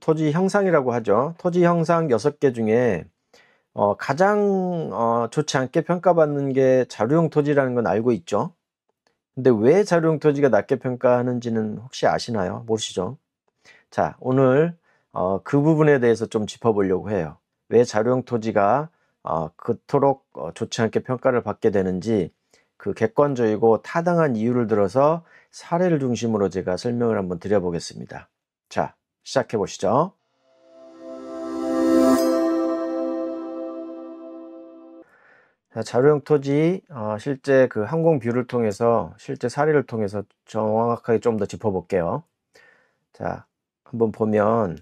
토지 형상이라고 하죠. 토지 형상 6개 중에 가장 좋지 않게 평가받는 게 자료용 토지라는 건 알고 있죠. 근데 왜 자료용 토지가 낮게 평가하는지는 혹시 아시나요? 모르시죠? 자, 오늘 그 부분에 대해서 좀 짚어보려고 해요. 왜 자료용 토지가 그토록 좋지 않게 평가를 받게 되는지, 그 객관적이고 타당한 이유를 들어서 사례를 중심으로 제가 설명을 한번 드려보겠습니다. 자, 시작해 보시죠. 자, 자료용 토지 실제 그 항공 뷰를 통해서, 실제 사례를 통해서 정확하게 좀 더 짚어볼게요. 자, 한번 보면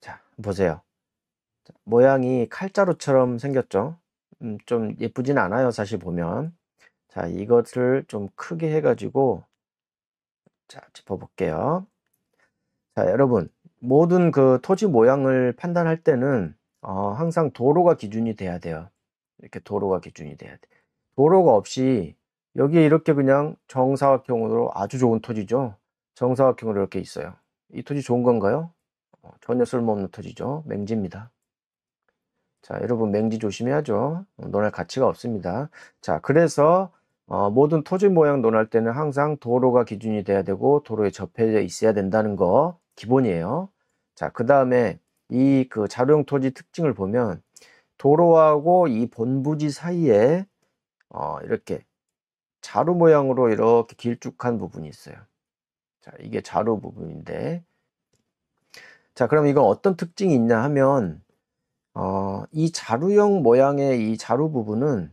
자, 보세요. 모양이 칼자루처럼 생겼죠. 좀 예쁘진 않아요, 사실 보면. 자, 이것을 좀 크게 해가지고 자, 짚어볼게요. 자, 여러분, 모든 그 토지 모양을 판단할 때는 항상 도로가 기준이 돼야 돼요. 이렇게 도로가 기준이 돼야 돼. 도로가 없이 여기에 이렇게 그냥 정사각형으로, 아주 좋은 토지죠. 정사각형으로 이렇게 있어요. 이 토지 좋은 건가요? 전혀 쓸모없는 토지죠. 맹지입니다. 자, 여러분, 맹지 조심해야죠. 논할 가치가 없습니다. 자, 그래서 모든 토지 모양 논할 때는 항상 도로가 기준이 돼야 되고 도로에 접해져 있어야 된다는 거 기본이에요. 자, 그 다음에 이 그 자료용 토지 특징을 보면 도로하고 이 본부지 사이에 이렇게 자루 모양으로 이렇게 길쭉한 부분이 있어요. 자, 이게 자루 부분인데, 자, 그럼 이건 어떤 특징이 있냐 하면 이 자루형 모양의 이 자루 부분은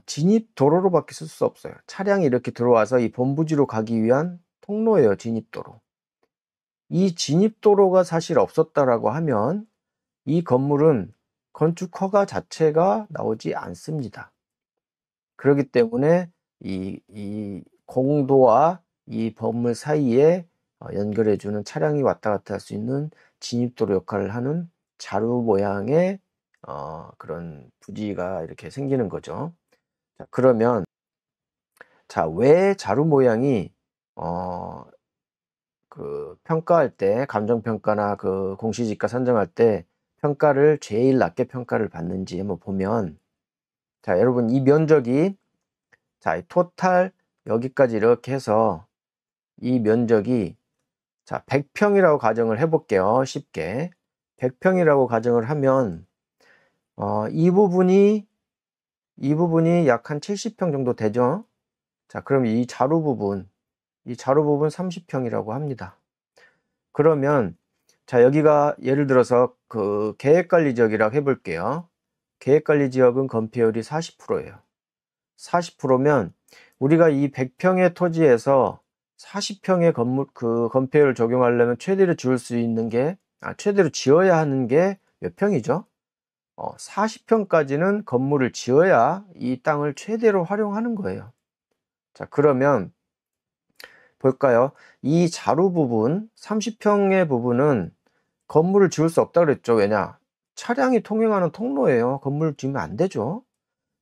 진입 도로로밖에 쓸 수 없어요. 차량이 이렇게 들어와서 이 본부지로 가기 위한 통로예요. 진입도로. 이 진입도로가 사실 없었다라고 하면 이 건물은 건축 허가 자체가 나오지 않습니다. 그렇기 때문에 이 공도와 이 건물 사이에 연결해주는, 차량이 왔다 갔다 할 수 있는 진입도로 역할을 하는 자루 모양의 그런 부지가 이렇게 생기는 거죠. 자, 그러면 자, 왜 자루 모양이 그 평가할 때, 감정평가나 그 공시지가 선정할 때 평가를 제일 낮게 평가를 받는지 한번 보면, 자, 여러분, 이 면적이, 자, 이 토탈 여기까지 이렇게 해서 이 면적이, 자, 100평이라고 가정을 해볼게요. 쉽게 100평이라고 가정을 하면 이 부분이 약 한 70평 정도 되죠. 자, 그럼 이 자루 부분 30평이라고 합니다. 그러면 자, 여기가 예를 들어서 그 계획관리 지역이라고 해볼게요. 계획관리 지역은 건폐율이 40%예요. 40%면 우리가 이 100평의 토지에서 40평의 건물 그 건폐율을 적용하려면 최대로 지을 수 있는 게, 최대로 지어야 하는 게 몇 평이죠? 40평까지는 건물을 지어야 이 땅을 최대로 활용하는 거예요. 자, 그러면 볼까요? 이 자루 부분 30평의 부분은 건물을 지을 수 없다고 그랬죠. 왜냐? 차량이 통행하는 통로예요. 건물을 지으면 안 되죠.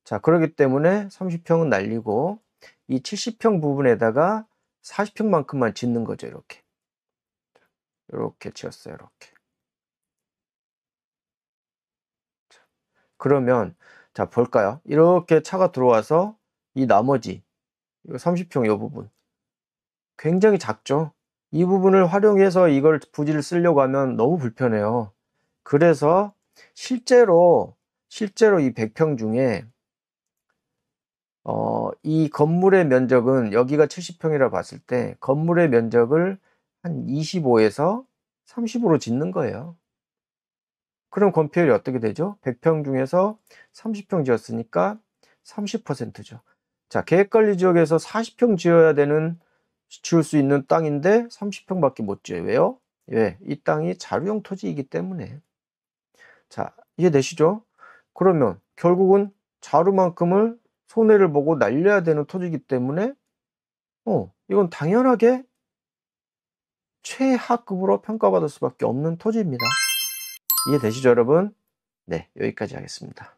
자, 그렇기 때문에 30평은 날리고 이 70평 부분에다가 40평만큼만 짓는 거죠. 이렇게 지었어요. 이렇게. 자, 그러면 자, 볼까요? 이렇게 차가 들어와서 이 나머지 30평 이 부분 굉장히 작죠. 이 부분을 활용해서 이걸 부지를 쓰려고 하면 너무 불편해요. 그래서 실제로 이 100평 중에 이 건물의 면적은, 여기가 70평이라고 봤을 때 건물의 면적을 한 25에서 30으로 짓는 거예요. 그럼 건폐율이 어떻게 되죠? 100평 중에서 30평 지었으니까 30%죠. 자, 계획관리 지역에서 40평 지을 수 있는 땅인데 30평밖에 못 지어요. 왜요? 왜? 이 땅이 자료용 토지이기 때문에. 자, 이해되시죠? 그러면 결국은 자루만큼을 손해를 보고 날려야 되는 토지이기 때문에 이건 당연하게 최하급으로 평가받을 수밖에 없는 토지입니다. 이해되시죠, 여러분? 네, 여기까지 하겠습니다.